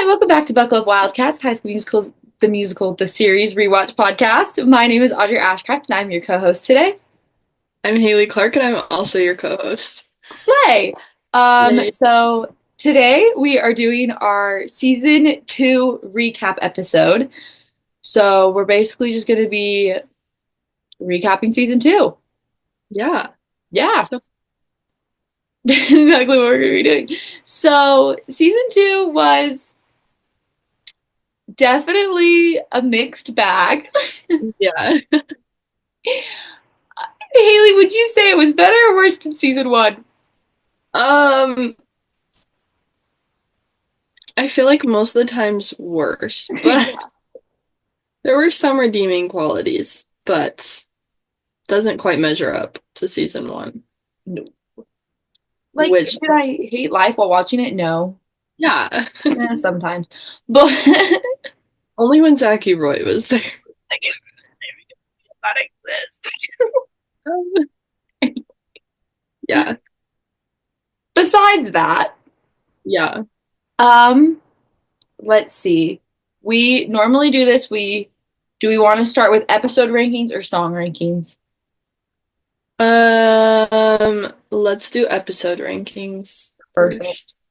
Hi, welcome back to Buckle Up Wildcats, High School Musicals, the musical, the series rewatch podcast. My name is Audrey Ashcraft, and I'm your co-host today. I'm Haley Clark, and I'm also your co-host. Slay! Yay. So today we are doing our season two recap episode. So we're basically just going to be recapping season two. Yeah. Yeah, So exactly what we're going to be doing. So season two was definitely a mixed bag. yeah. Haley, would you say it was better or worse than season one? Um, I feel like most of the times worse, but there were some redeeming qualities, but doesn't quite measure up to season one. No. Like, Which, did I hate life while watching it? No. yeah, Sometimes. But only when Zachy Roy was there. like, it does not exist. Um, yeah, Besides that, yeah. um, let's see. We normally do this. We want to start with episode rankings or song rankings? Let's do episode rankings Perfect. first.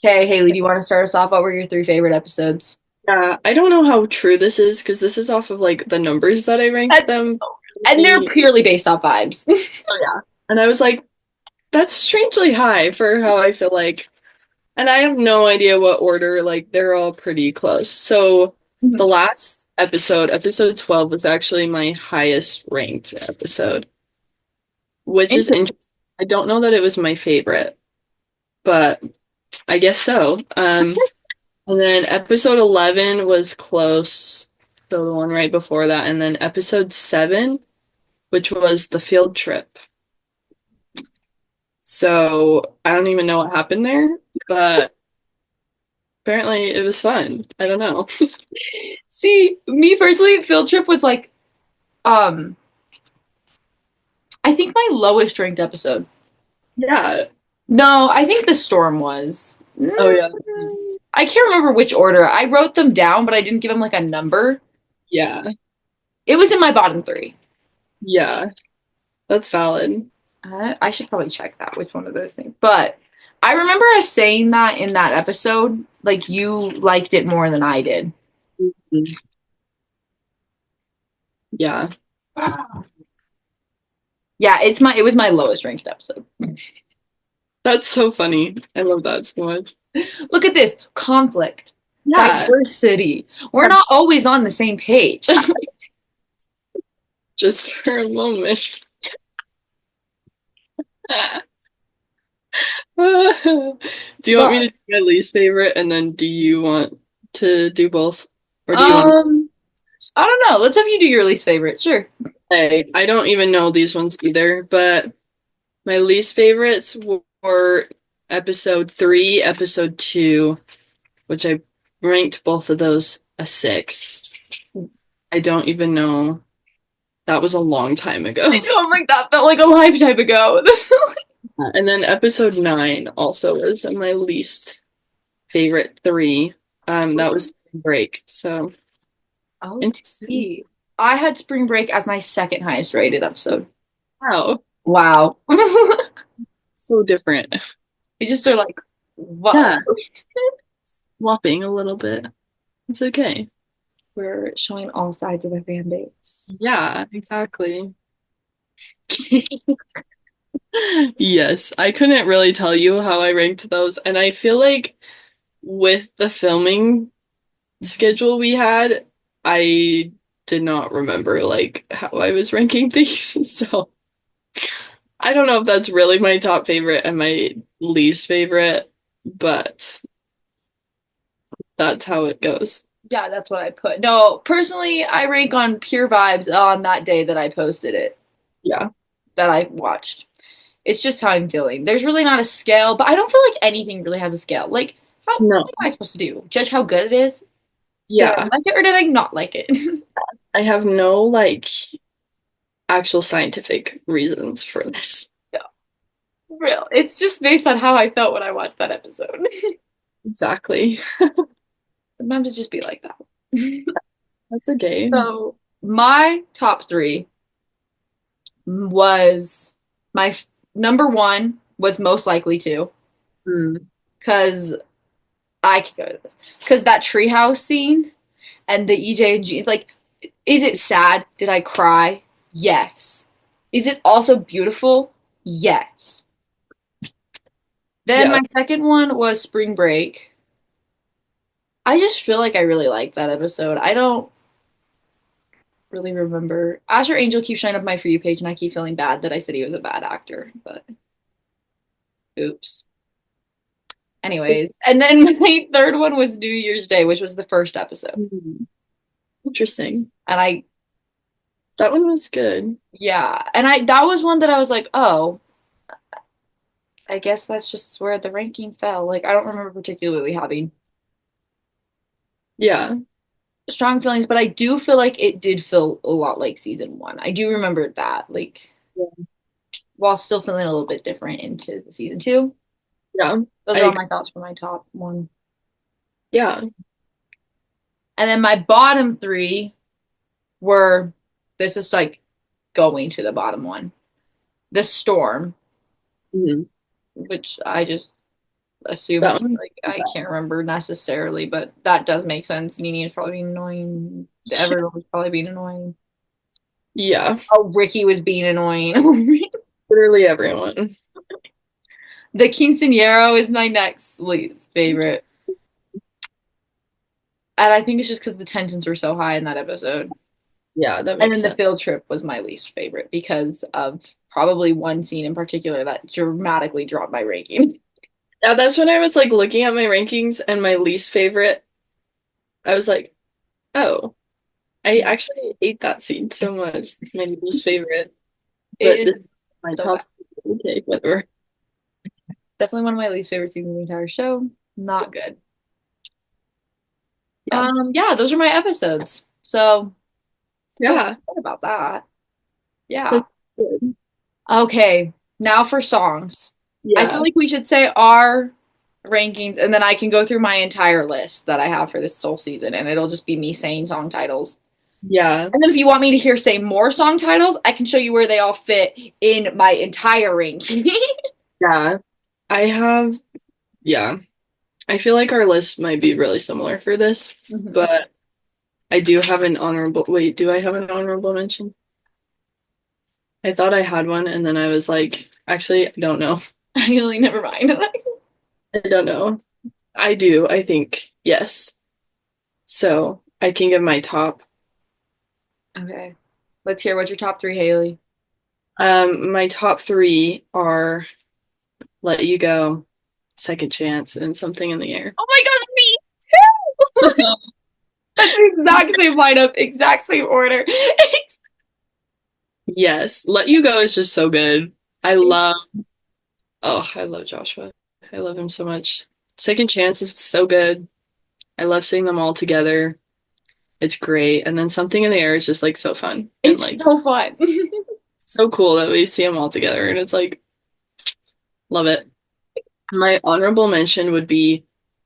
Okay, Haley, do you want to start us off? What were your three favorite episodes? Yeah, I don't know how true this is because this is off of like the numbers that I ranked That's them. and they're purely based off vibes. Oh yeah. And I was like, that's strangely high for how I feel like. And I have no idea what order, like they're all pretty close. So the last episode, episode 12, was actually my highest ranked episode, which is Interesting. interesting. I don't know that it was my favorite, but I guess so. And then episode 11 was close, so the one right before that, and then episode 7, which was the field trip. So I don't even know what happened there, but apparently it was fun. I don't know. See, me personally, field trip was like, um, I think my lowest ranked episode. Yeah. No, I think the storm was. Oh yeah. I can't remember which order. I wrote them down, but I didn't give them like a number. Yeah. It was in my bottom three. Yeah. That's valid. I should probably check that, which one of those things. But I remember us saying that in that episode, like you liked it more than I did. Mhm. Yeah. Yeah, it was my lowest ranked episode. That's so funny. I love that so much. Look at this conflict, Yeah. diversity. We're not always on the same page. Just for a moment. Do you want me But to do my least favorite and then do you want to do both? Or do you want I don't know. Let's have you do your least favorite. Sure. Hey, I don't even know these ones either, but my least favorites were episode 3, episode 2, which I ranked both of those a 6. I don't even know. That was a long time I ago. know, like that felt like a lifetime ago. And then episode 9 also was my least favorite 3. That was Spring Break. So Oh, interesting. gee. I had Spring Break as my second highest rated episode. Wow. Wow. So different. You just are like, whoa. Yeah, swapping a little bit. It's okay. We're showing all sides of the fan base. Yeah, exactly. Yes, I couldn't really tell you how I ranked those, and I feel like with the filming schedule we had, I did not remember like how I was ranking these. So I don't know if that's really my top favorite and my least favorite, but that's how it goes. Yeah, that's what I put. No, personally, I rank on pure vibes on that day that I posted it, Yeah. that I watched. It's just how I'm feeling. There's really not a scale, but I don't feel like anything really has a scale. Like, what No. am I supposed to do? Judge how good it is? Did I Yeah. like it or did I not like it? I have no like actual scientific reasons for this. No, real. It's just based on how I felt when I watched that episode. Exactly. Sometimes it just be like that. That's okay. So my top three was number one was most likely to, Mm. because I could go to this, because that treehouse scene and the EJ and G, like, is it sad? Did I cry? Yes. Is it also beautiful? Yes. Then Yeah. my second one was Spring Break. I just feel like I really liked that episode. I don't really remember. Asher Angel keeps showing up on my For You page, and I keep feeling bad that I said he was a bad actor, but oops. Anyways, and then my third one was New Year's Day, which was the first episode. Mm. Interesting. And I, That one was good. yeah, and that was one that I was like, oh, I guess that's just where the ranking fell. Like, I don't remember particularly having Yeah. strong feelings, but I do feel like it did feel a lot like season one. I do remember that, like, Yeah. while still feeling a little bit different into the season two. Yeah. Those I are all agree. my thoughts for my top one. Yeah. And then my bottom three were, this is like going to the bottom one. The Storm, Mhm. which I just assumed, That one. like, I can't remember necessarily, but that does make sense. Nene is probably being annoying. Everyone was probably being annoying. Yeah. Oh, Ricky was being annoying. Literally everyone. The Quinceañero is my next least favorite. And I think it's just because the tensions were so high in that episode. Yeah, that And makes then the sense. field trip was my least favorite because of probably one scene in particular that dramatically dropped my ranking. Yeah, that's when I was like looking at my rankings and my least favorite. I was like, oh, I actually hate that scene so much. It's my least favorite. But It this is is my so bad. top. Okay, whatever. Definitely one of my least favorite scenes in the entire show. Not good. Yeah. Yeah, those are my episodes. So feel Yeah. good about that. Yeah. That's good. Okay, now for songs. I feel Yeah. like we should say our rankings, and then I can go through my entire list that I have for this whole season, and it'll just be me saying song titles. Yeah. And then if you want me to hear say more song titles, I can show you where they all fit in my entire ranking. Yeah. I have, yeah. I feel like our list might be really similar for this, Mhm. but I do have an honorable, wait, do I have an honorable mention? I thought I had one and then I was like, actually, I don't know. Really, never mind. I don't know. I do, I think, yes. So I can give my top. Okay. Let's hear what's your top three, Haley. My top three are Let You Go, Second Chance, and Something in the Air. Oh my god, me too! That's the exact same lineup, exact same order. Yes, Let You Go is just so good. I love, oh, I love Joshua. I love him so much. Second Chance is so good. I love seeing them all together. It's great. And then Something in the Air is just like so fun and It's like so fun. so cool that we see them all together. And it's like, love it. My honorable mention would be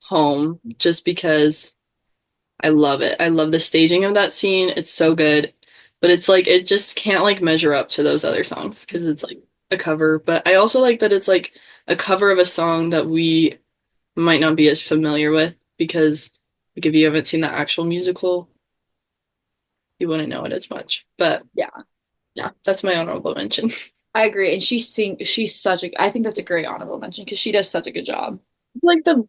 Home, just because I love it. I love the staging of that scene. It's so good. But it's like, it just can't like measure up to those other songs because it's like a cover. But I also like that it's like a cover of a song that we might not be as familiar with because like if you haven't seen the actual musical, you wouldn't know it as much. But Yeah, yeah, that's my honorable mention. I agree. And she's such a, I think that's a great honorable mention because she does such a good job. Like the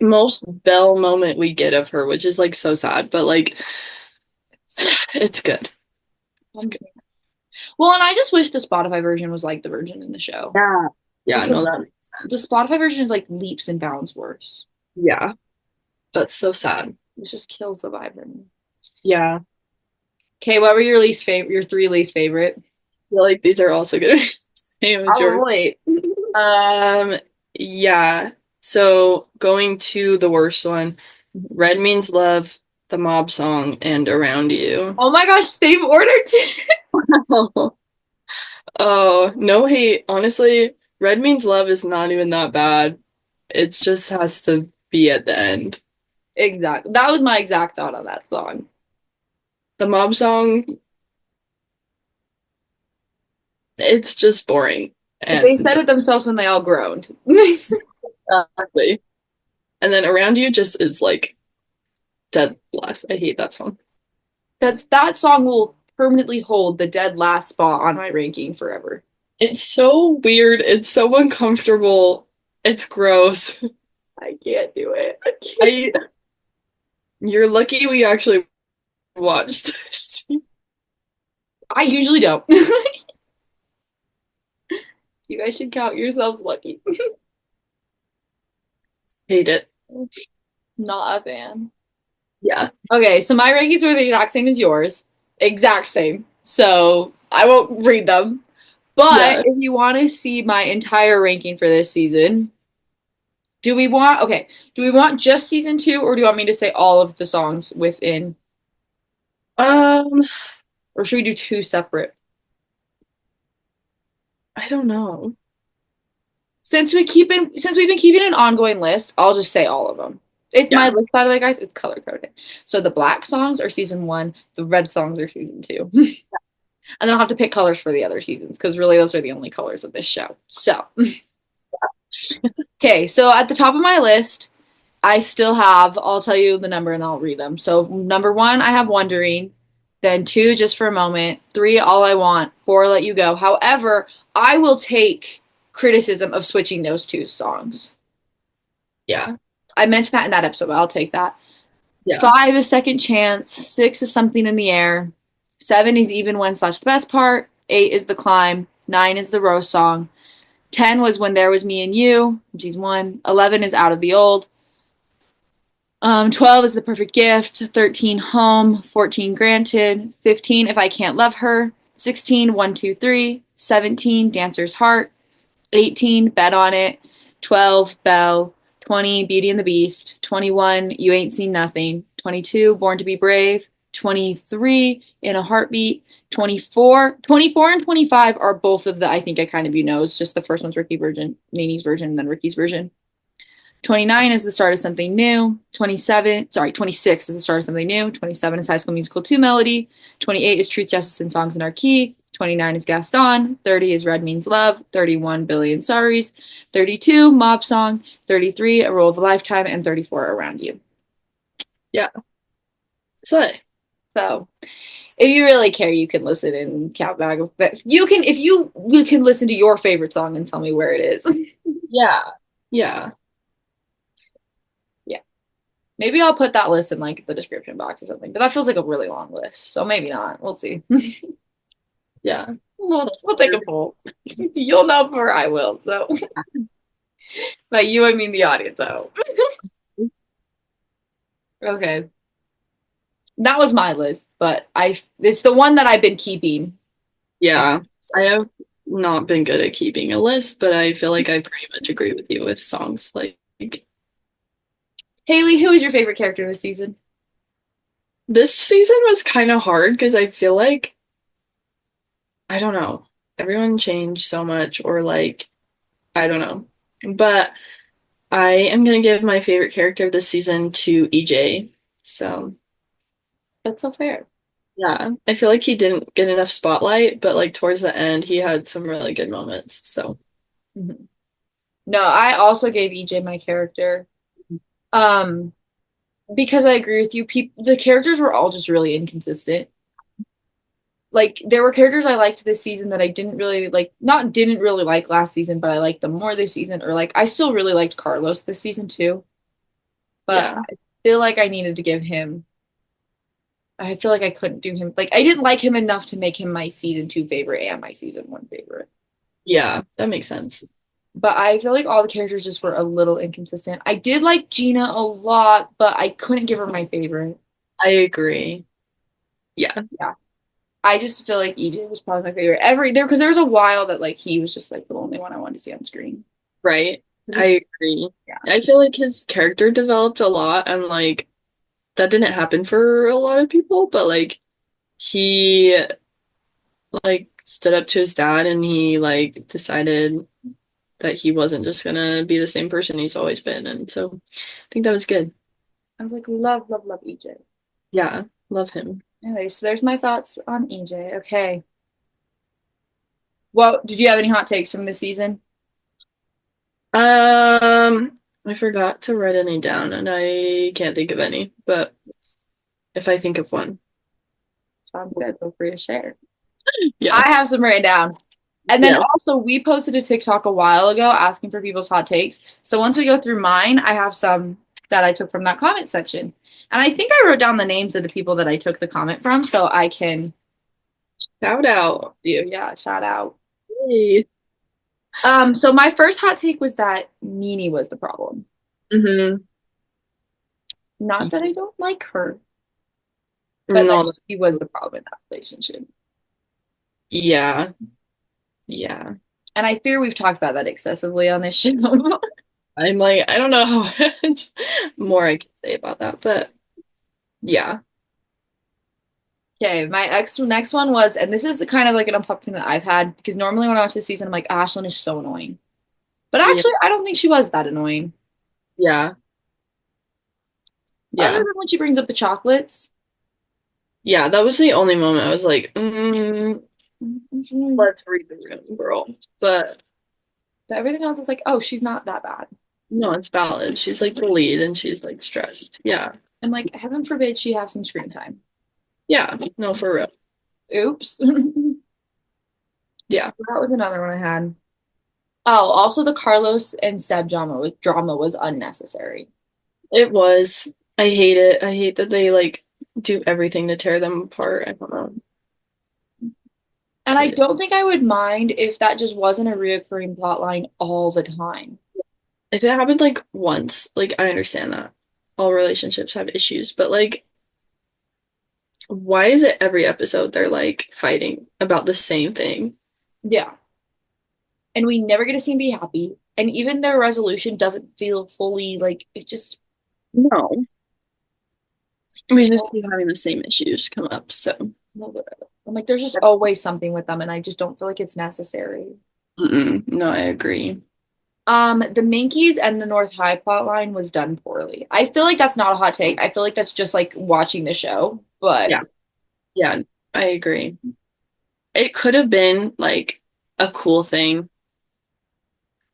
most Belle moment we get of her, which is like so sad, but like So it's good. It's fun. good. Well, and I just wish the Spotify version was like the version in the show Yeah. Yeah, no, because that makes the sense. Spotify version is like leaps and bounds worse. Yeah, that's so sad. It just kills the vibe for me. Yeah, Okay, what were your least favorite, your three least favorite? I feel like these are also gonna be the same as I'll yours. relate. Um, yeah. So going to the worst one, Red Means Love, the Mob Song, and Around You. Oh my gosh, same order too. Oh, no hate. Honestly, Red Means Love is not even that bad. It just has to be at the end. Exactly. That was my exact thought on that song. The mob song, it's just boring. They said And it themselves when they all groaned. exactly. And then Around You just is like dead last. I hate that song. That song will permanently hold the dead last spot on my ranking forever. It's so weird. It's so uncomfortable. It's gross. I can't do it. I can't. I You're lucky we actually watched this. I usually don't. You guys should count yourselves lucky. Hate it. Not a fan. Yeah. Okay, so my rankings were the exact same as yours. Exact same. So I won't read them. But Yeah. if you want to see my entire ranking for this season, do we want just season two, or do you want me to say all of the songs within, Um, or should we do two separate? I don't know. Since we've been keeping an ongoing list, I'll just say all of them. It's my Yeah. list, by the way, guys. It's color coded. So the black songs are season one, the red songs are season two, and then I'll have to pick colors for the other seasons because really those are the only colors of this show. So okay, so at the top of my list, I still have. I'll tell you the number and I'll read them. So number one, I have Wondering. Then two, Just for a Moment. Three, All I Want. Four, Let You Go. However, I will take criticism of switching those two songs. Yeah. I mentioned that in that episode, but I'll take that. Yeah. Five is Second Chance. Six is Something in the Air. Seven is Even When slash the best part. Eight is The Climb. Nine is the Rose Song. 10 was When There Was Me and You, which is one. 11 is Out of the Old. 12 is The Perfect Gift. 13, Home. 14, Granted. 15, If I Can't Love Her. 16, 1, 2, 3. 17, Dancer's Heart. 18, Bet on It. 12, Belle. 20, Beauty and the Beast. 21, You Ain't Seen Nothing. 22, Born to Be Brave. 23, In a Heartbeat. 24 and 25 are both of the I Think I Kind of You Knows. Just the first one's Ricky version, Nini's version, and then Ricky's version. 29 is the start of something new. 26 is the start of something new. 27 is High School Musical 2 Melody. 28 is Truth, Justice, and Songs in Our Key. 29 is Gaston. 30 is Red Means Love. 31, Billy and Sorries. 32, Mob Song. 33, A Role of a Lifetime. And 34, Around You. Yeah. So, So if you really care, you can listen and count back. But you can listen to your favorite song and tell me where it is. yeah. Yeah. Yeah. Maybe I'll put that list in like the description box or something. But that feels like a really long list. So maybe not. We'll see. Yeah. We'll take a poll. You'll know before I will. So by you I mean the audience, I hope. Okay. That was my list, but I it's the one that I've been keeping. Yeah. I have not been good at keeping a list, but I feel like I pretty much agree with you with songs like Haley, who is your favorite character this season? this season was kind of hard because I feel like I don't know. Everyone changed so much or like I don't know. But I am gonna give my favorite character of this season to EJ. So That's so fair. yeah, I feel like he didn't get enough spotlight, but like towards the end, he had some really good moments. So Mhm. No, I also gave EJ my character. Um, because I agree with you. The characters were all just really inconsistent. Like there were characters I liked this season that I didn't really like, not didn't really like last season, but I liked them more this season. Or like I still really liked Carlos this season too. But yeah, I feel like I needed to give him. I feel like I couldn't do him. Like I didn't like him enough to make him my season two favorite and my season one favorite. yeah, that makes sense. But I feel like all the characters just were a little inconsistent. I did like Gina a lot, but I couldn't give her my favorite. I agree. Yeah, Yeah. I just feel like EJ was probably my favorite. Because there was a while that like he was just like the only one I wanted to see on screen. right. 'Cause I agree. yeah. I feel like his character developed a lot and like that didn't happen for a lot of people, but like he like stood up to his dad and he like decided that he wasn't just gonna be the same person he's always been. And so I think that was good. I was like, love, love, love EJ. Yeah, love him. Anyway, so there's my thoughts on EJ. Okay. Well, did you have any hot takes from this season? Um, I forgot to write any down and I can't think of any, but if I think of one. Sounds good. Feel free to share. Yeah. I have some written down. And then Yeah. also, we posted a TikTok a while ago asking for people's hot takes. So once we go through mine, I have some that I took from that comment section. And I think I wrote down the names of the people that I took the comment from so I can Shout out. do, yeah, shout out. Hey. So my first hot take was that Nene was the problem. Mm-hmm. Not that I don't like her, but like No, she was the problem in that relationship. yeah. Yeah. And I fear we've talked about that excessively on this show. I'm like, I don't know how much more I can say about that, but yeah. Okay, my next one was, and this is kind of like an unpopular that I've had because normally when I watch this season, I'm like, Ashlyn is so annoying. But Yeah. actually, I don't think she was that annoying. Yeah. Other Yeah. than when she brings up the chocolates. Yeah. That was the only moment I was like, But let's read the room, girl. But everything else is like, oh, she's not that bad. no, it's valid. She's like the lead and she's like stressed. Yeah. And like, heaven forbid she have some screen time. Yeah. No, for real. Oops. That Yeah. was another one I had. Oh, also the Carlos and Seb drama was unnecessary. It was. I hate it. I hate that they like do everything to tear them apart. I don't know. And I Hate it. don't think I would mind if that just wasn't a reoccurring plot line all the time. If it happened like once, like I understand that. All relationships have issues, but like why is it every episode they're like fighting about the same thing? Yeah. And we never get to see him be happy. And even their resolution doesn't feel fully like it just No. We just keep having the same issues come up, so I'm like, there's just always something with them, and I just don't feel like it's necessary. No, I agree. The Minkies and the North High plot line was done poorly. I feel like that's not a hot take. I feel like that's just like watching the show, but Yeah. Yeah, I agree. It could have been like a cool thing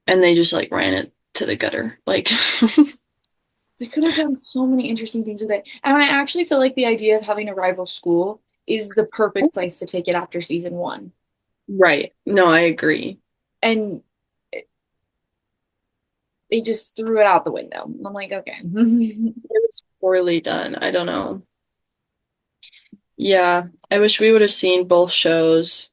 and they just like ran it to the gutter. Like they could have done so many interesting things with it. And I actually feel like the idea of having a rival school is the perfect place to take it after season one. right. No, I agree. And they just threw it out the window. I'm like, okay. It was poorly done. I don't know. Yeah, I wish we would have seen both shows.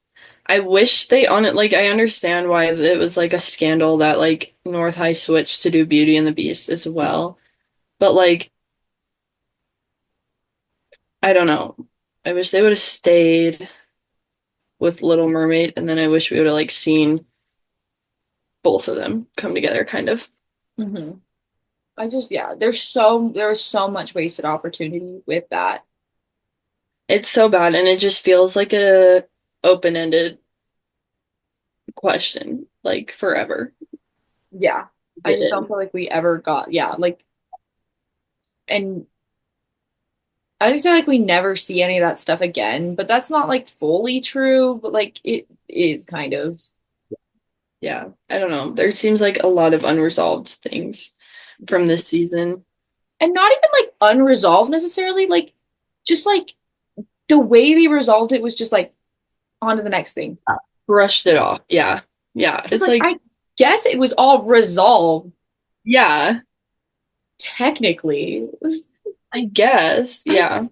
I wish they on it like I understand why it was like a scandal that like North High switched to do Beauty and the Beast as well. But like I don't know. I wish they would have stayed with Little Mermaid and then I wish we would have like seen both of them come together kind of. hmm I just yeah, there was so much wasted opportunity with that. It's so bad and it just feels like a open-ended question like forever. Yeah. I It just don't is. feel like we ever got yeah, like and I just feel like we never see any of that stuff again, but that's not like fully true, but like it is kind of. Yeah, I don't know. There seems like a lot of unresolved things from this season. And not even like unresolved necessarily, like just like the way they resolved it was just like on to the next thing. Brushed it off. Yeah. Yeah. It's It's like like, I guess it was all resolved yeah, technically. I guess. I Yeah.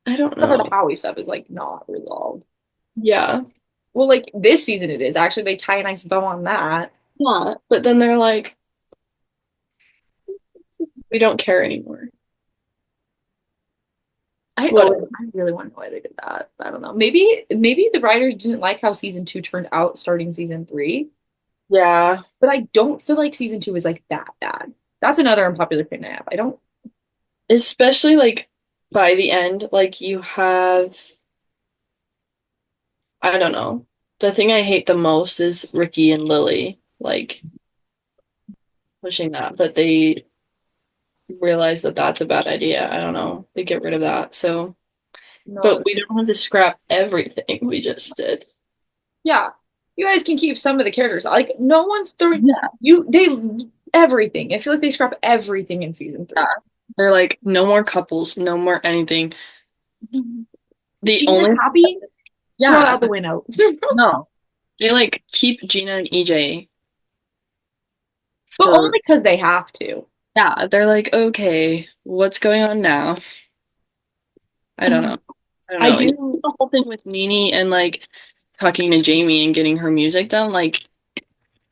I don't Some of the know. Howie stuff is like not resolved. Yeah. Well, like this season it is. Actually, they tie a nice bow on that. Yeah. But then they're like, we don't care anymore. What? I really want to know why they did that. I don't know. Maybe the writers didn't like how season two turned out starting season three, Yeah. but I don't feel like season two is like that bad. That's another unpopular opinion I have. I don't. Especially like by the end, like you have, I don't know. The thing I hate the most is Ricky and Lily, like pushing that, but they realize that that's a bad idea. I don't know. They get rid of that. So, No, but we don't have to scrap everything we just did. yeah, you guys can keep some of the characters. Like no one's throwing Yeah. you. They everything. I feel like they scrap everything in season Yeah. 3. They're like, no more couples, no more anything. The Gina's only, happy. Throw it yeah, out the window. no. They like keep Gina and EJ But for, only because they have to. yeah, they're like, okay, what's going on now? I don't know. I don't I know. And do. the whole thing with Nene and like talking to Jamie and getting her music done, like,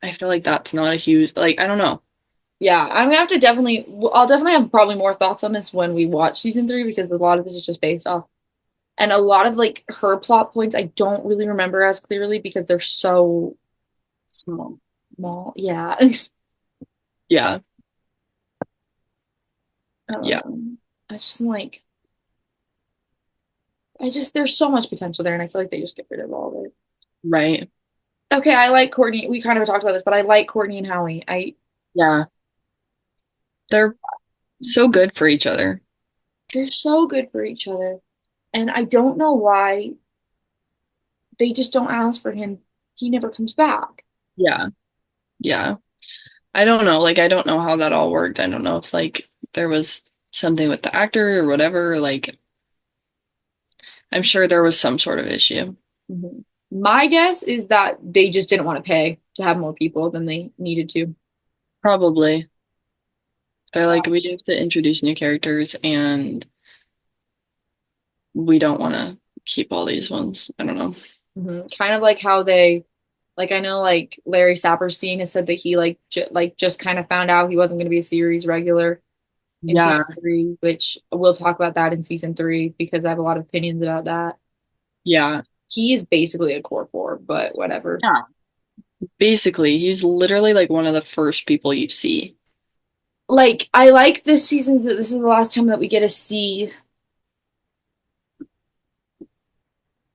I feel like that's not a huge, like, I don't know. Yeah, I'm gonna have to definitely. I'll definitely have probably more thoughts on this when we watch season 3 because a lot of this is just based off, and a lot of like her plot points I don't really remember as clearly because they're so Small. small. Yeah. Yeah. Yeah. I just like. I just there's so much potential there, and I feel like they just get rid of all of it. Right. Okay, I like Courtney. We kind of talked about this, but I like Courtney and Howie. I Yeah. They're so good for each other. They're so good for each other, and I don't know why they just don't ask for him. He never comes back. Yeah. Yeah. I don't know. Like, I don't know how that all worked. I don't know if, like, there was something with the actor or whatever. Like, I'm sure there was some sort of issue. Mhm. My guess is that they just didn't want to pay to have more people than they needed to. Probably. They're like, we have to introduce new characters and we don't want to keep all these ones. I don't know. Kind of like how they, like I know, like Larry Saperstein has said that he like just kind of found out he wasn't going to be a series regular in Yeah. season 3, which we'll talk about that in season 3 because I have a lot of opinions about that. Yeah. He is basically a core 4, but whatever. Yeah. Basically, he's literally like one of the first people you see. Like I like this season's that this is the last time that we get to see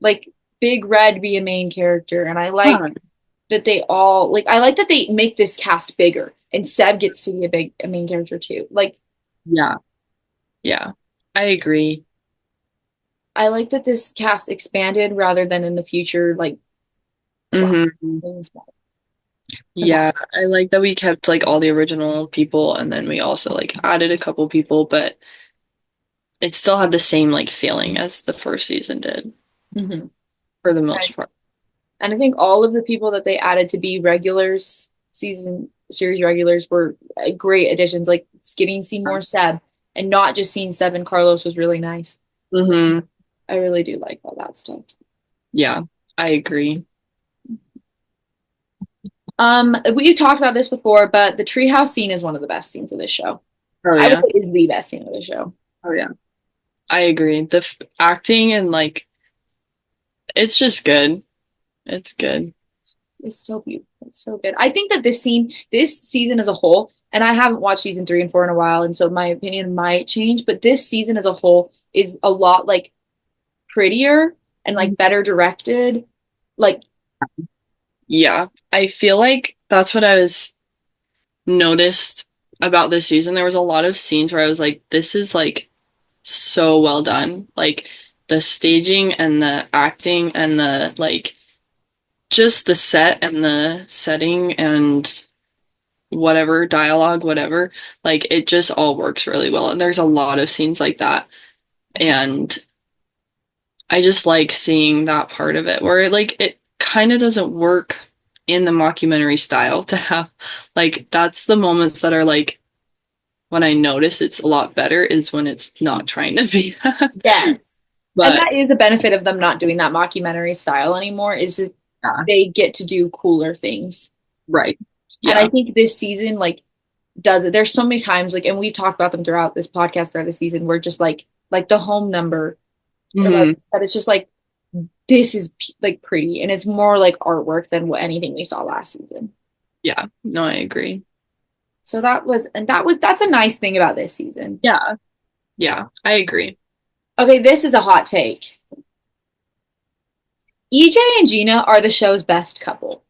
like Big Red be a main character, and I Yeah. like that they all like I like that they make this cast bigger and Seb gets to be a main character too. Like Yeah. Yeah. I agree. I like that this cast expanded rather than in the future like Hmm. being small. And that Yeah. I like that we kept like all the original people and then we also like added a couple people, but it still had the same like feeling as the first season did hmm for the right. most part. And I think all of the people that they added to be regulars, season series regulars, were great additions. Like getting to see more Seb and not just seeing Seb and Carlos was really nice. Hmm. I really do like all that stuff. Yeah, I agree. We've talked about this before, but the treehouse scene is one of the best scenes of this show. Oh I would yeah. say is the best scene of the show. Oh yeah. I agree. The acting and like it's just good. It's good. It's so beautiful. It's so good. I think that this season as a whole, and I haven't watched season 3 and 4 in a while, and so my opinion might change, but this season as a whole is a lot like prettier and like better directed. Like, Yeah. I feel like that's what I was noticed about this season. There was a lot of scenes where I was like, this is like so well done. Like the staging and the acting and the like just the set and the setting and whatever dialogue, whatever, like it just all works really well. And there's a lot of scenes like that. And I just like seeing that part of it where like it kind of doesn't work in the mockumentary style to have like that's the moments that are like when I notice it's a lot better is when it's not trying to be that. yes. And But that is a benefit of them not doing that mockumentary style anymore, is just yeah, they get to do cooler things. right. And I Yeah. think this season, like, does it. There's so many times, like, and we've talked about them throughout this podcast throughout the season, where just like the home number, or like Hmm. that it's just like this is like pretty, and it's more like artwork than what anything we saw last season. Yeah. No, I agree. So that's a nice thing about this season. Yeah. Yeah, I agree. Okay, this is a hot take. EJ and Gina are the show's best couple.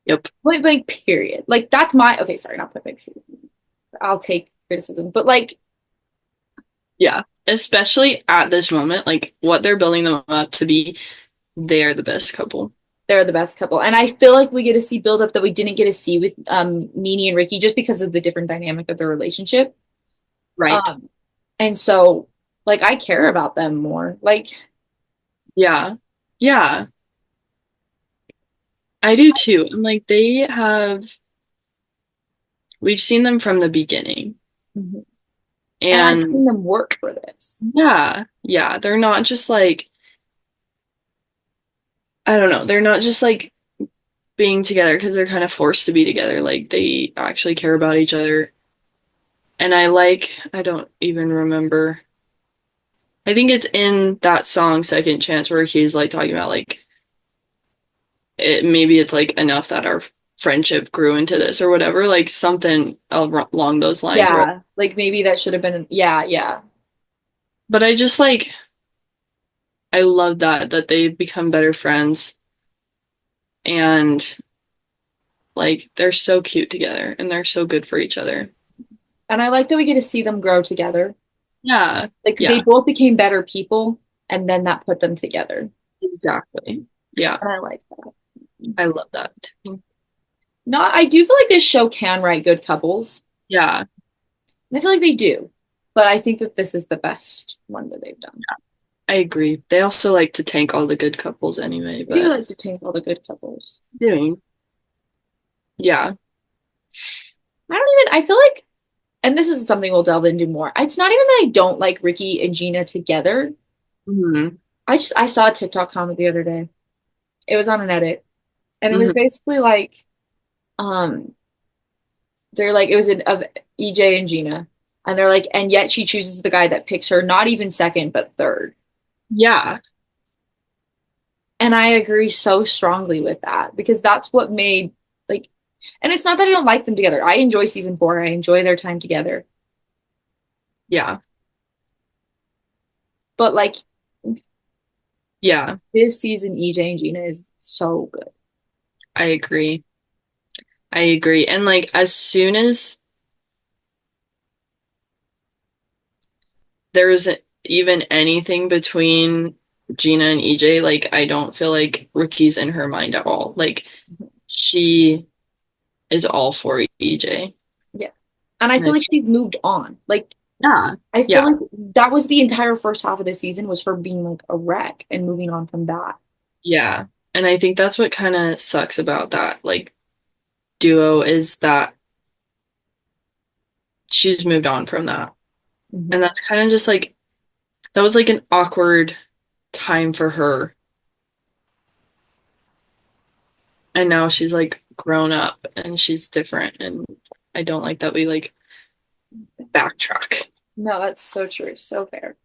Yep. Point blank, period. Like that's my okay. Sorry, not point blank. Period. I'll take. criticism. But like, Yeah. Especially at this moment, like what they're building them up to be, they're the best couple. they're the best couple. And I feel like we get to see build up that we didn't get to see with Nene and Ricky just because of the different dynamic of their relationship. Right. Um and so like I care about them more. Like Yeah. Yeah. I do too. I'm like, we've seen them from the beginning. mhm. And I've And seen them work for this. yeah, yeah, they're not just like, I don't know, they're not just like being together because they're kind of forced to be together. Like, they actually care about each other. And I don't even remember. I think it's in that song, Second Chance, where he's like talking about like, maybe it's like enough that our friendship grew into this or whatever, like something along those lines. Where, Yeah. Like maybe that should have been yeah, yeah. but I just like, I love that they've become better friends and like they're so cute together and they're so good for each other. And I like that we get to see them grow together. Yeah. Like they Yeah, both became better people and then that put them together. exactly. Yeah, And I like that. I love that too. No, I do feel like this show can write good couples. Yeah, And I feel like they do. But I think that this is the best one that they've done. I agree. They also like to tank all the good couples anyway, I do but like to take all the good couples. doing. Yeah. I don't even, I feel like, and this is something we'll delve into more. It's not even that I don't like Ricky and Gina together. Hmm. I saw a TikTok comment the other day. It was on an edit. And it was Hmm. basically like, um, they're like, it was of EJ and Gina. And they're like, and yet she chooses the guy that picks her, not even second, but third. Yeah. And I agree so strongly with that because that's what made like, and it's not that I don't like them together. I enjoy season four. I enjoy their time together. Yeah. But like Yeah. this season, EJ and Gina is so good. I agree. I agree. And like as soon as there isn't even anything between Gina and EJ, like I don't feel like Ricky's in her mind at all. Like she is all for EJ. Yeah. And I And feel I like feel- she's moved on. Like yeah. I feel Yeah. like that was the entire first half of the season was her being like a wreck and moving on from that. Yeah. And I think that's what kind of sucks about that like duo is that she's moved on from that. And Mhm. that's kind of just like that was like an awkward time for her. And now she's like grown up and she's different and I don't like that we like backtrack. No, that's so true. So fair.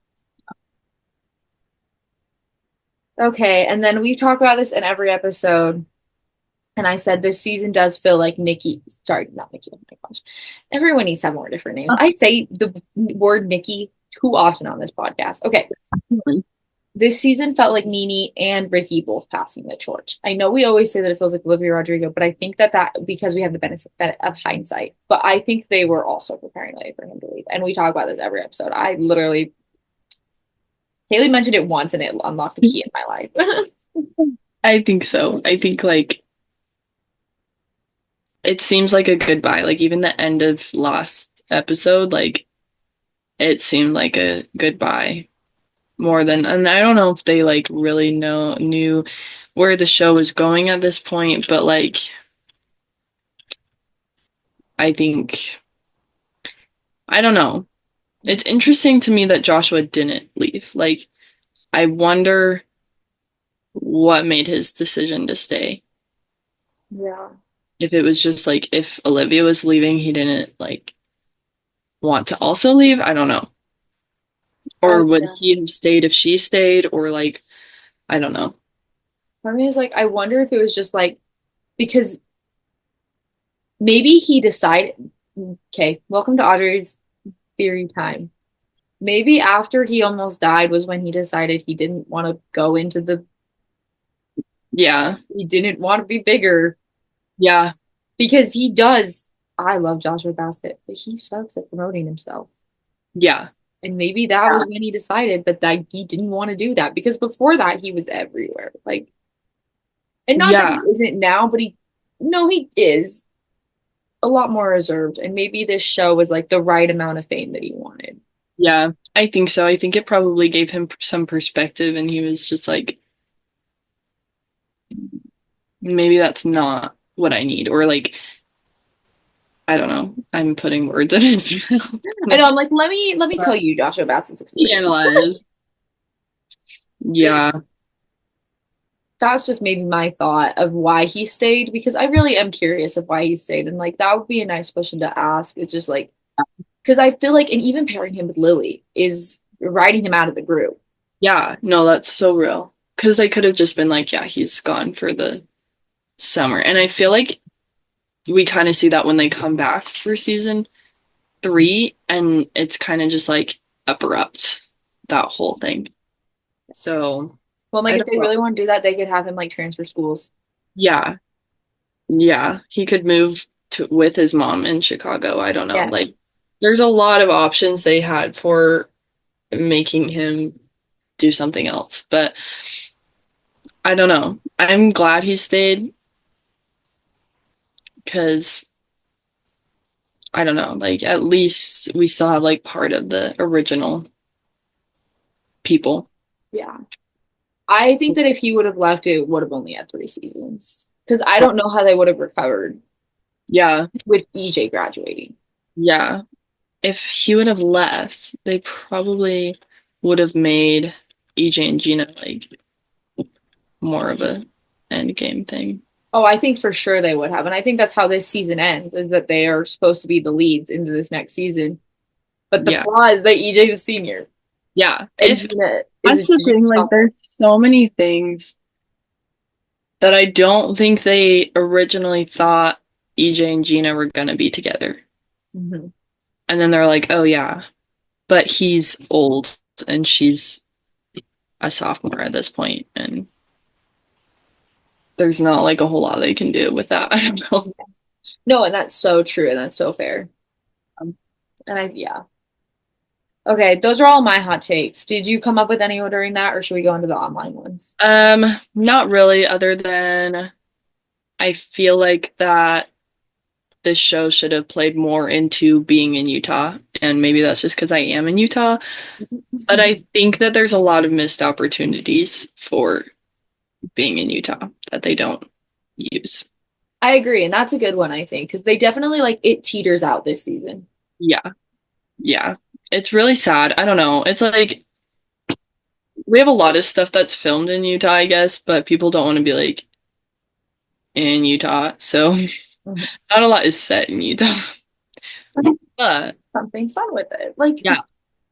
Okay, and then we talk about this in every episode. And I said this season does feel like Nikki. Sorry, not Nikki. Oh my gosh. Everyone needs to have more different names. I say the word Nikki too often on this podcast. Okay. This season felt like Nene and Ricky both passing the torch. I know we always say that it feels like Olivia Rodrigo, but I think that because we have the benefit of hindsight, but I think they were also preparing the way for him to leave. And we talk about this every episode. I literally, Haley mentioned it once and it unlocked the key in my life. I think so. I think like it seems like a goodbye. Like even the end of last episode, like it seemed like a goodbye more than, and I don't know if they like really knew where the show was going at this point, but like I think I don't know. It's interesting to me that Joshua didn't leave. Like I wonder what made his decision to stay. Yeah. If it was just like if Olivia was leaving, he didn't like want to also leave. I don't know. Or Oh, would yeah. he have stayed if she stayed? Or like, I don't know. For me, it's like, I wonder if it was just like, because maybe he decided, okay, welcome to Audrey's theory time. Maybe after he almost died was when he decided he didn't want to go into Yeah. he didn't want to be bigger Yeah. because he does. I love Joshua Bassett, but he sucks at promoting himself. Yeah. And maybe that was when he decided that he didn't want to do that because before that he was everywhere. Like, and not that he Yeah. isn't now, but no, he is a lot more reserved. And maybe this show was like the right amount of fame that he wanted. Yeah. I think so. I think it probably gave him some perspective and he was just like, maybe that's not what I need. Or like, I don't know. I'm putting words in his mouth. I know. I'm like, let me tell you Joshua Bassett's experience. Analyze. Yeah. That's just maybe my thought of why he stayed because I really am curious of why he stayed. And like that would be a nice question to ask. It's just like because I feel like and even pairing him with Lily is writing him out of the group. Yeah. No, that's so real. Because they could have just been like, yeah, he's gone for the summer. And I feel like we kind of see that when they come back for season 3, and it's kind of just like abrupt, that whole thing. So Well, like I if don't they know. really want to do that, they could have him like transfer schools. Yeah. Yeah. He could move to with his mom in Chicago. I don't know. Like Yes. there's a lot of options they had for making him do something else. But I don't know. I'm glad he stayed because I don't know. Like at least we still have like part of the original people. Yeah. I think that if he would have left, it would have only had 3 seasons. Because I don't know how they would have recovered Yeah. with EJ graduating. Yeah. If he would have left, they probably would have made EJ and Gina like more of a end game thing. Oh, I think for sure they would have. And I think that's how this season ends, is that they are supposed to be the leads into this next season. But the Yeah. flaw is that EJ's a senior Yeah. and If Gina is a that's the junior thing, like sophomore. there's so many things that I don't think they originally thought EJ and Gina were gonna be together. Mhm. And then they're like, oh yeah, but he's old and she's a sophomore at this point, and there's not like a whole lot they can do with that. I don't know. No, and that's so true and that's so fair. And yeah. Okay, those are all my hot takes. Did you come up with any during that, or should we go into the online ones? Not really, other than I feel like that this show should have played more into being in Utah, and maybe that's just because I am in Utah, but I think that there's a lot of missed opportunities for being in Utah that they don't use. I agree, and that's a good one, I think, because they definitely like it teeters out this season. Yeah, yeah. It's really sad. I don't know. It's like we have a lot of stuff that's filmed in Utah, I guess, but people don't want to be like in Utah. So Mhm. not a lot is set in Utah. But Something fun with it. Like, yeah,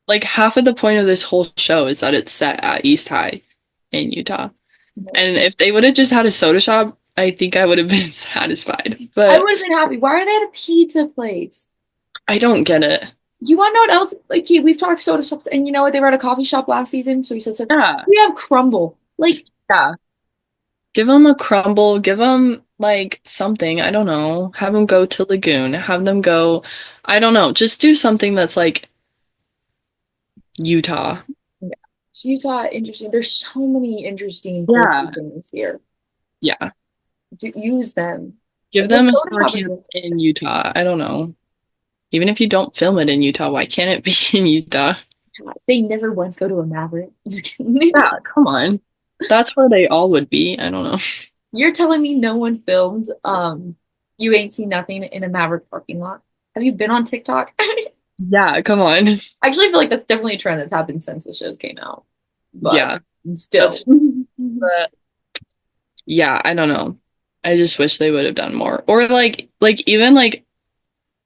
like half of the point of this whole show is that it's set at East High in Utah. And if they would have just had a soda shop, I think I would have been satisfied. I But would have been happy. Why are they at a pizza place? I don't get it. You want to know what else? Like, we've talked soda shops, and you know what? They were at a coffee shop last season, so he said, so Yeah. we have Crumble. Like, Yeah. Give them a crumble, give them like something. I don't know. Have them go to Lagoon, have them go, I don't know. Just do something that's like Utah. yeah. Utah, interesting. There's so many interesting cultural Yeah. things here. Yeah. Use them. Give The them a soda summer shop is camp in Utah. I don't know. Even if you don't film it in Utah, why can't it be in Utah? they never once go to a Maverick. Just kidding. Yeah, come on. That's where they all would be. I don't know. You're telling me no one filmed You Ain't Seen Nothing in a Maverick parking lot? Have you been on TikTok? I Yeah, come on. actually feel like that's definitely a trend that's happened since the shows came out. But Yeah. still. But yeah, I don't know. I just wish they would have done more. Or like even like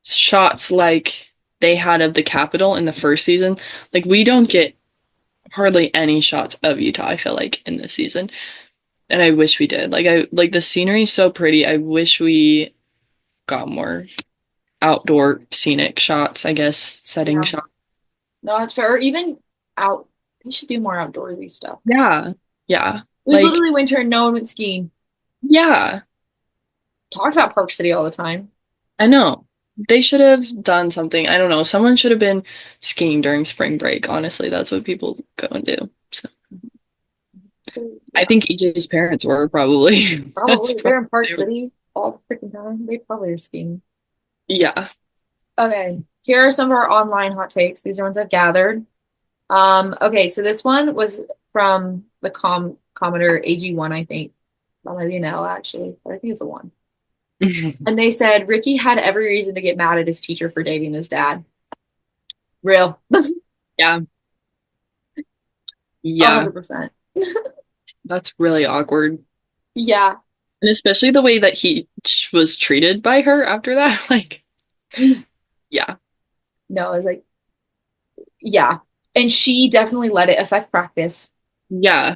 shots like they had of the Capitol in the first season. Like we don't get hardly any shots of Utah, I feel like, in this season. And I wish we did. I like the scenery is so pretty. I wish we got more outdoor scenic shots, I guess, setting Yeah. shots. No, that's fair. Or even out. They should do more outdoorsy stuff. Yeah. Yeah. It was Like, literally winter and no one went skiing. yeah, Talked about Park City all the time. I know. They should have done something. I don't know. Someone should have been skiing during spring break. Honestly, that's what people go and do. So I Yeah, think EJ's parents were probably. That's probably. They're probably in what Park they would. City all the freaking time. They probably are skiing. Yeah. Okay, here are some of our online hot takes. These are ones I've gathered. Okay, so this one was from the commenter AG1, I think. That might be an L actually, but I think it's a one. And they said Ricky had every reason to get mad at his teacher for dating his dad. Real. Yeah. Yeah. 100%. That's really awkward. Yeah. And especially the way that he was treated by her after that. Like, yeah. No, I was like, yeah. And she definitely let it affect practice. Yeah.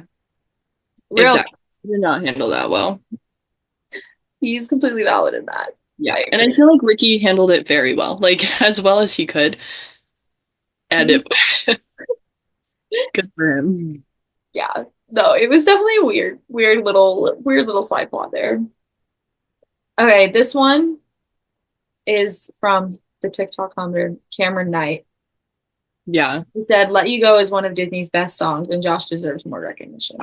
Real. Exactly. He did not handle that well. He's completely valid in that. Yeah. I And I agree. feel like Ricky handled it very well, like as well as he could. And it good for him. Yeah. No, it was definitely a weird little side plot there. Okay, this one is from the TikTok commenter, Cameron Knight. Yeah. He said, Let You Go is one of Disney's best songs, and Josh deserves more recognition.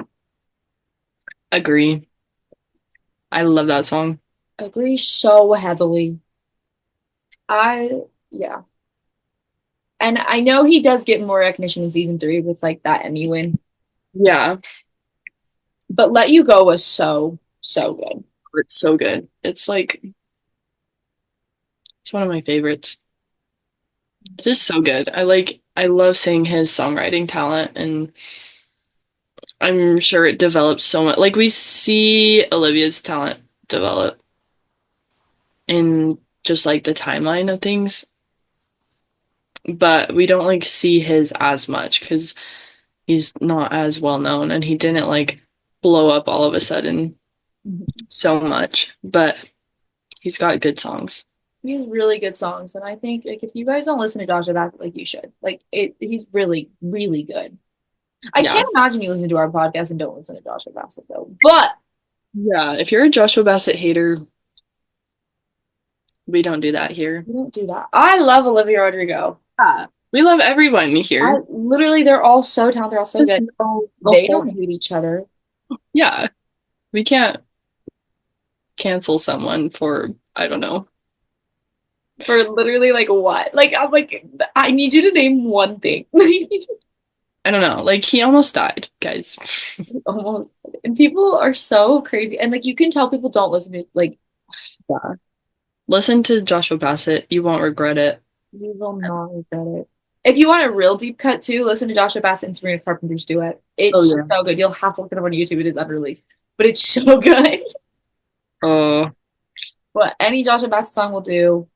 Agree. I love that song. Agree so heavily. I, yeah. And I know he does get more recognition in season three with like that Emmy win, Yeah. but Let You Go was so, so good. It's so good. It's like it's one of my favorites. It's just so good. I love seeing his songwriting talent and I'm sure it develops so much. Like we see Olivia's talent develop in just like the timeline of things, but we don't like see his as much because he's not as well known and he didn't like blow up all of a sudden so much. But he's got good songs. He has really good songs, and I think like if you guys don't listen to Joshua Bassett, like you should. Like he's really, really good. I Yeah. can't imagine you listen to our podcast and don't listen to Joshua Bassett though. But Yeah. If you're a Joshua Bassett hater, we don't do that here. we don't do that. I love Olivia Rodrigo. Yeah. We love everyone I here. literally, they're all so talented, they're all so Let's good. know the They whole. don't hate each other Yeah. We can't cancel someone for, I don't know. for literally like what? Like I'm like, I need you to name one thing. I don't know. Like he almost died, guys. Almost. And people are so crazy, and like you can tell people don't listen to like Yeah. Listen to Joshua Bassett. You won't regret it. you will not regret it. If you want a real deep cut too, listen to Joshua Bassett and Sabrina Carpenter's duet. Oh It's yeah. so good. You'll have to look it up on YouTube. It is unreleased, but it's so good. Oh, What any Joshua Bassett song will do.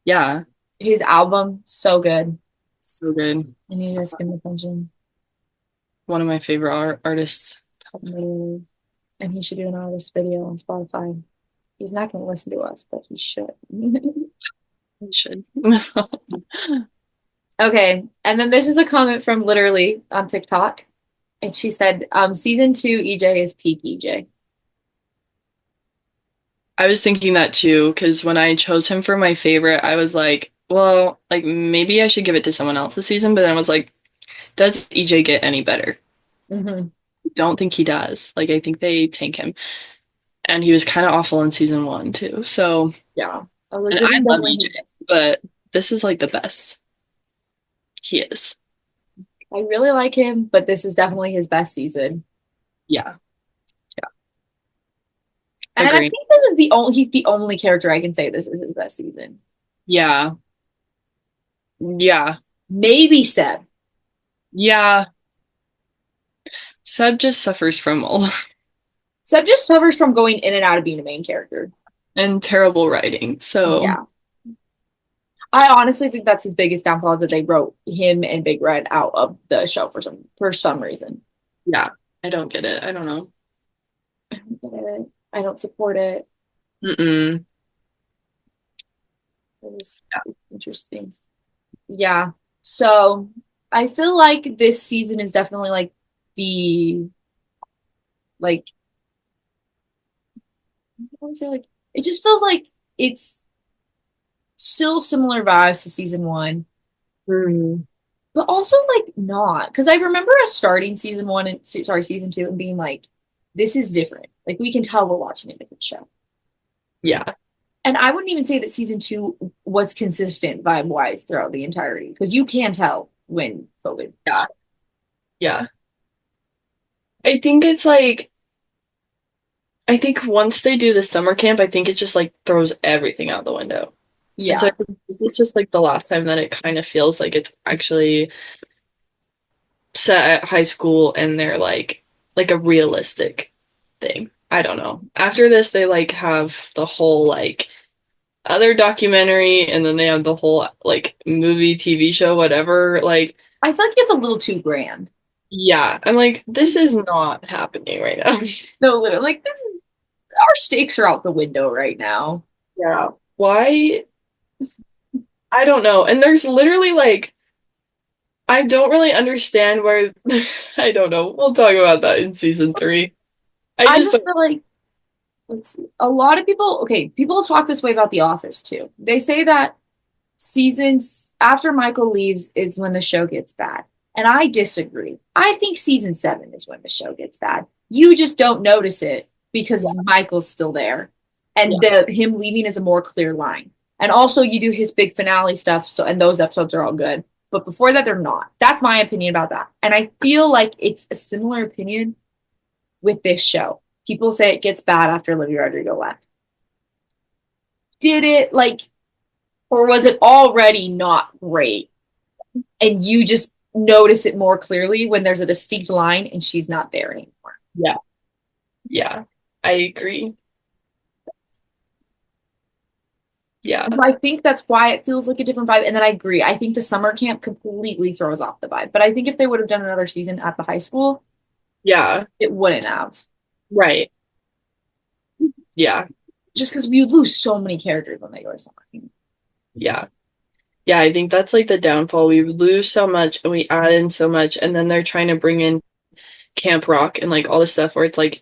yeah. His album, so good. So good. I need to just give him attention. One of my favorite artists. Literally. And he should do an artist video on Spotify. He's not going to listen to us, but he should. You should. Okay, and then this is a comment from literally on TikTok, and she said, "Season two EJ is peak EJ." I was thinking that too, because when I chose him for my favorite, I was like, well, like maybe I should give it to someone else this season, but then I was like, does EJ get any better? Hmm. Don't think he does. Like I think they tank him. And he was kind of awful in season one too. So, Yeah, I was like, and this I is love definitely his EJ, best. but this is like the best he is. I really like him, but this is definitely his best season. Yeah, yeah, And I agree. think this is the only he's the only character I can say this is his best season. Yeah, yeah, Maybe Seb. yeah. Seb just suffers from all Seb just suffers from going in and out of being a main character. and terrible writing. So, Yeah. I honestly think that's his biggest downfall is that they wrote him and Big Red out of the show for some reason. yeah, I don't get it. I don't know. I don't get it. I don't support it. Mm-mm. It's interesting. Yeah. So I feel like this season is definitely like the like I would say like it just feels like it's still similar vibes to season one, Mm, but also like not. Because I remember us starting season one and sorry, season two and being like, this is different. Like we can tell we're watching a different show. yeah. And I wouldn't even say that season two was consistent vibe wise throughout the entirety because you can tell when COVID. Yeah. Yeah. I think it's like I think once they do the summer camp, I think it just like throws everything out the window. And so I Yeah. think this is just like the last time that it kind of feels like it's actually set at high school and they're like a realistic thing. I don't know. After this, they like have the whole like other documentary and then they have the whole like movie, TV show, whatever. Like, I feel like it's a little too grand. yeah, I'm like, this is not happening right now. No, literally, like this is our stakes are out the window right now. Yeah. Why? I don't know. And there's literally like I don't really understand where I don't know. We'll talk about that in season three. I I just just feel like let's see, a lot of people, okay, people talk this way about The Office too. They say that seasons after Michael leaves is when the show gets bad. And I disagree. I think season seven is when the show gets bad. You just don't notice it because yeah, Michael's still there. And yeah, him leaving is a more clear line. And also you do his big finale stuff, so and those episodes are all good. But before that, they're not. That's my opinion about that. And I feel like it's a similar opinion with this show. People say it gets bad after Olivia Rodrigo left. Did it like, or was it already not great? And you just notice it more clearly when there's a distinct line and she's not there anymore. yeah, yeah. I agree. Yeah, And so I think that's why it feels like a different vibe. And then I agree. I think the summer camp completely throws off the vibe. But I think if they would have done another season at the high school, yeah, it wouldn't have. right. Yeah, Just because we lose so many characters when they go to summer camp. yeah. Yeah, I think that's like the downfall. We lose so much and we add in so much, and then they're trying to bring in Camp Rock and like all this stuff where it's like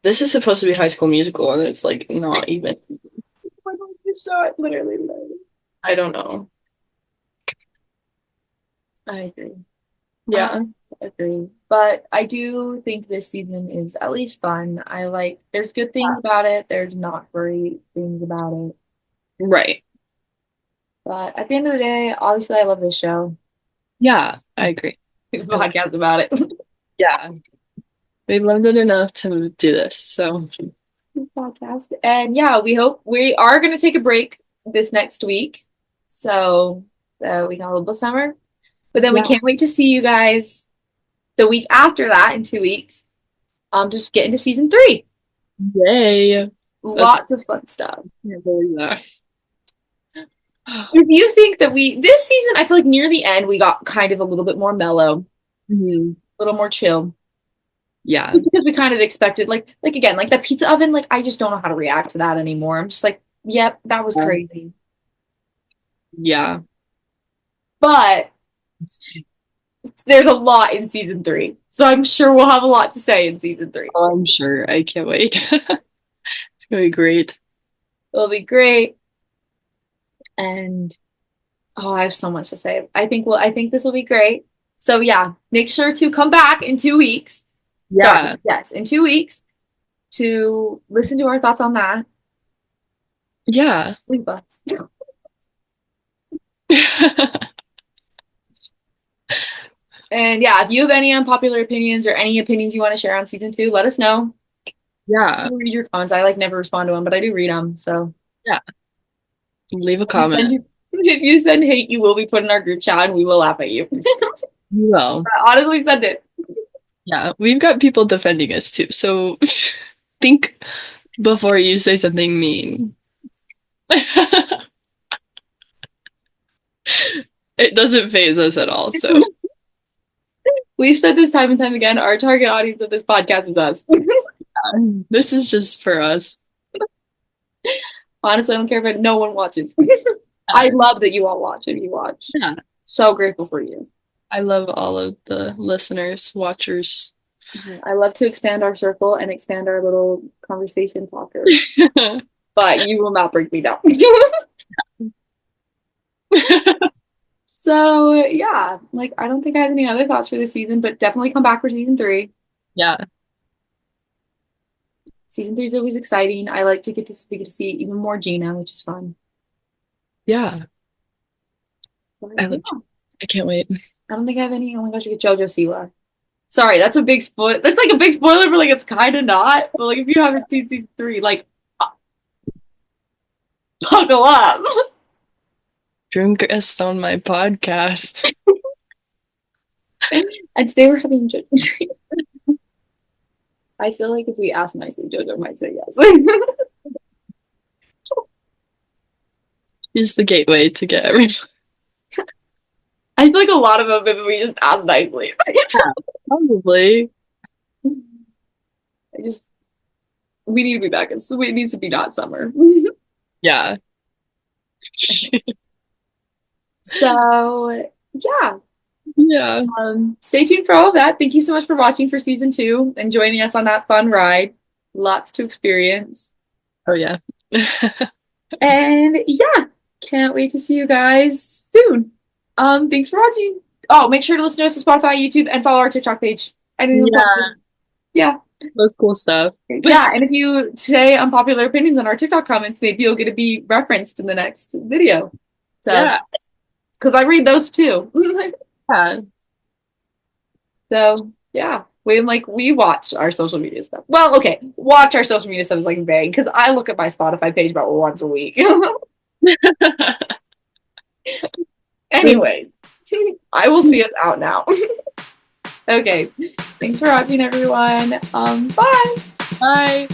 this is supposed to be High School Musical and it's like not even. I don't like this show. I literally love it. I don't know. I agree. I Yeah. agree. But I do think this season is at least fun. I like, there's good things about it, there's not great things about it. Right. But at the end of the day, obviously, I love this show. Yeah, I agree. We have a I love- podcast about it. Yeah. They loved it enough to do this. So, Podcast. And yeah, we hope we are going to take a break this next week. So we can have a little bit of summer. But then we yeah. can't wait to see you guys the week after that in 2 weeks. Just get into season three. Yay. That's Lots of fun stuff. I can't believe that. If you think that this season, I feel like near the end, we got kind of a little bit more mellow, Mhm. a little more chill. Yeah. Just because we kind of expected, like again, like that pizza oven, like I just don't know how to react to that anymore. I'm just like, yep, that was crazy. Yeah. But there's a lot in season three. So I'm sure we'll have a lot to say in season three. Oh, I'm sure. I can't wait. It's gonna be great. It'll be great. And oh, I have so much to say. I think this will be great. So yeah, make sure to come back in 2 weeks. Sorry, Yeah. yes, in 2 weeks to listen to our thoughts on that. Yeah. Leave us. And yeah, if you have any unpopular opinions or any opinions you want to share on season two, let us know. Yeah. I'll read your comments. I like never respond to them, but I do read them. So Yeah. Leave a if you comment. if you send hate, you will be put in our group chat and we will laugh at you. You will. I honestly send it. Yeah. We've got people defending us too. So think before you say something mean. It doesn't phase us at all. So We've said this time and time again. Our target audience of this podcast is us. this is just for us. Honestly, I don't care if no one watches. I love that you all watch if you watch. Yeah. So grateful for you. I love all of the listeners, watchers. I love to expand our circle and expand our little conversation talker, but you will not break me down. So yeah, like I don't think I have any other thoughts for this season, but definitely come back for season three. Yeah. Season three is always exciting. I like to we get to see even more Gina, which is fun. Yeah. But I, yeah, I can't wait. I don't think I have any. Oh my gosh, we get JoJo Siwa. Sorry, that's a big spoil. That's like a big spoiler, but like it's kind of not. But like if you haven't seen season three, like buckle up. Dream guest on my podcast. And today we're having JoJo. I feel like if we ask nicely, JoJo might say yes. She's the gateway to get everyone. I feel like a lot of them, if we just ask nicely. Yeah, probably. I just we need to be back. So it needs to be not summer. Yeah. So yeah, Yeah. stay tuned for all of that. Thank you so much for watching for season two and joining us on that fun ride. Lots to experience. Oh yeah. And yeah, can't wait to see you guys soon. Thanks for watching. Oh, make sure to listen to us on Spotify, YouTube, and follow our TikTok page. Anything to plug Yeah. this. Yeah. Those cool stuff. Yeah, and if you say unpopular opinions on our TikTok comments, maybe you'll get to be referenced in the next video. So, Yeah. because I read those too. Yeah. So, yeah, we watch our social media stuff. Well, okay, watch our social media stuff is like vague because I look at my Spotify page about once a week. Anyways, I will see us out now. Okay, thanks for watching, everyone. Bye. Bye.